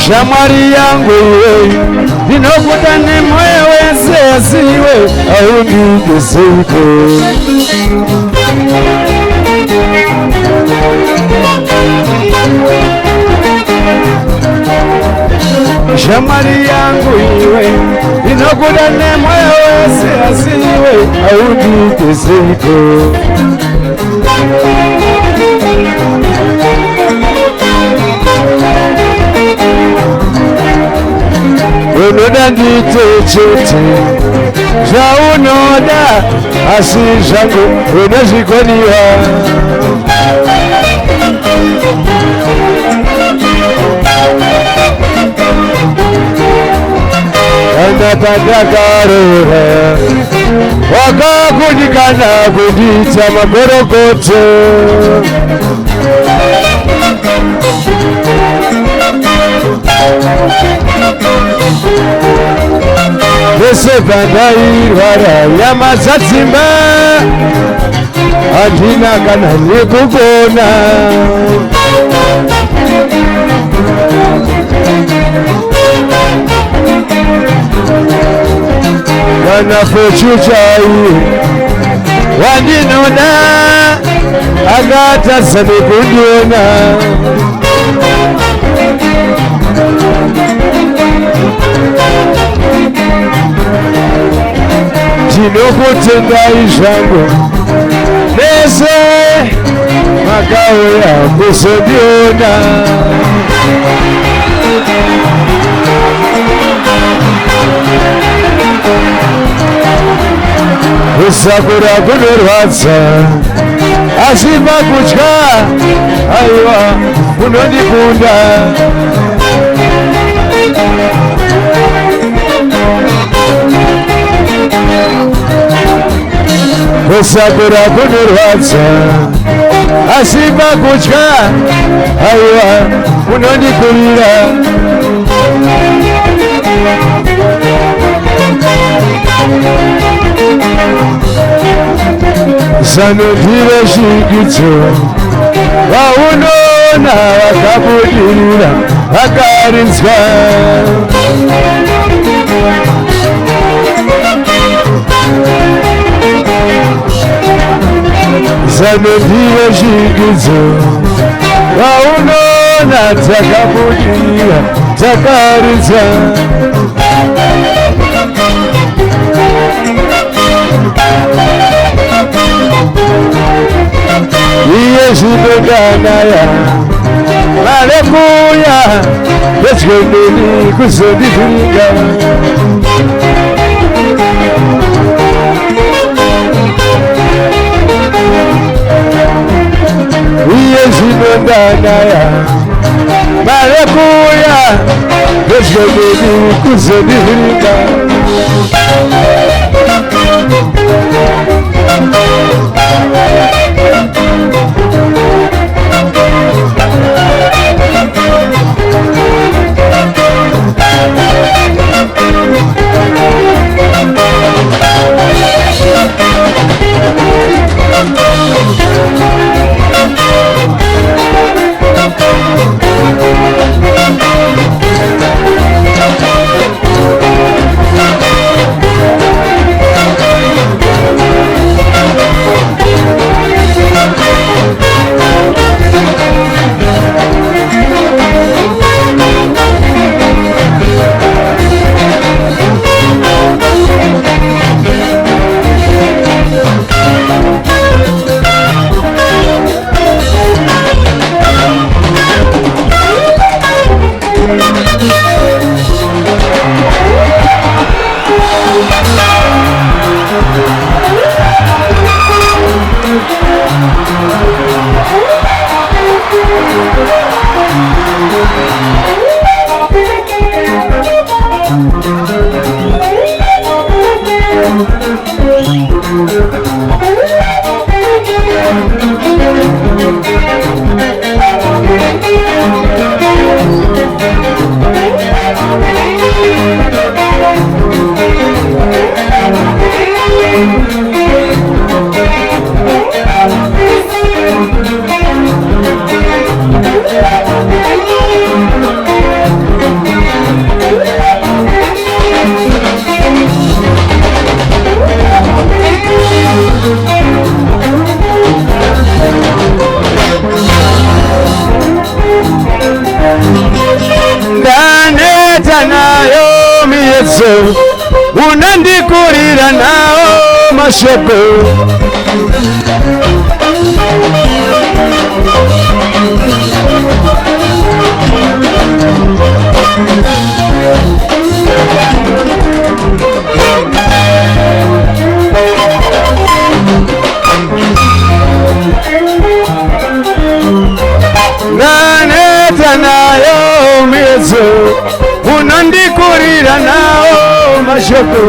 Shamwari yangu iwe ndinokuda nemoyo wese asiwe aundigezeiko. Shamwari yangu iwe ndinokuda nemoyo wese asiwe aundigezeiko. Unoda ndite chete zvaunoda asi zvangu unozvikoniwa. Kana pandakarora wakakundikana kundiita magorokoto. Vese pandairwara nyama dzadzimba handina kana nekugona. Kana fochuchai wandinoda akatadza nekundiona. Ndinokutendai zvangu nese makauya kuzondiona. Kusakura kunorwadza asi pakutya aiwa kunondikunda. Kusakura kunorwadza asi pakutya aiwa kunondikurira. Zano ndive zvigidzo vaunoona vakabudirira vakarinzwa. Zano ndive zvigidzo vaunoona dzakabudirira dzakarinzwa. Iye zvinonganaya mare kuya nezvendeni kuzondivhiringa. Iye zvinonganaya mare kuya nezvendeni kuzondivhiringa. Thank you. naneta nayo miyeso unandikurira nao mashoko naneta nayo miyeso unandikurira nao mashoko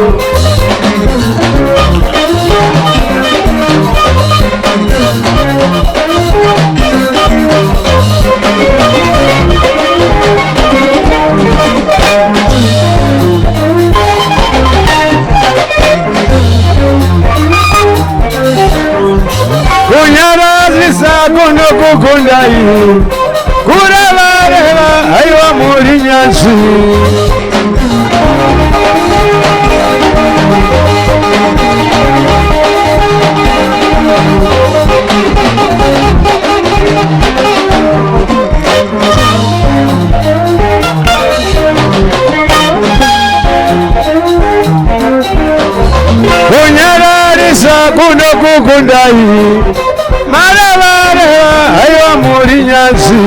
kunyarazisa kuno kukundai kurevareva aiwa muri nyanzi kunyararisa kuno kukundai marevareva aiwa muri nyanzi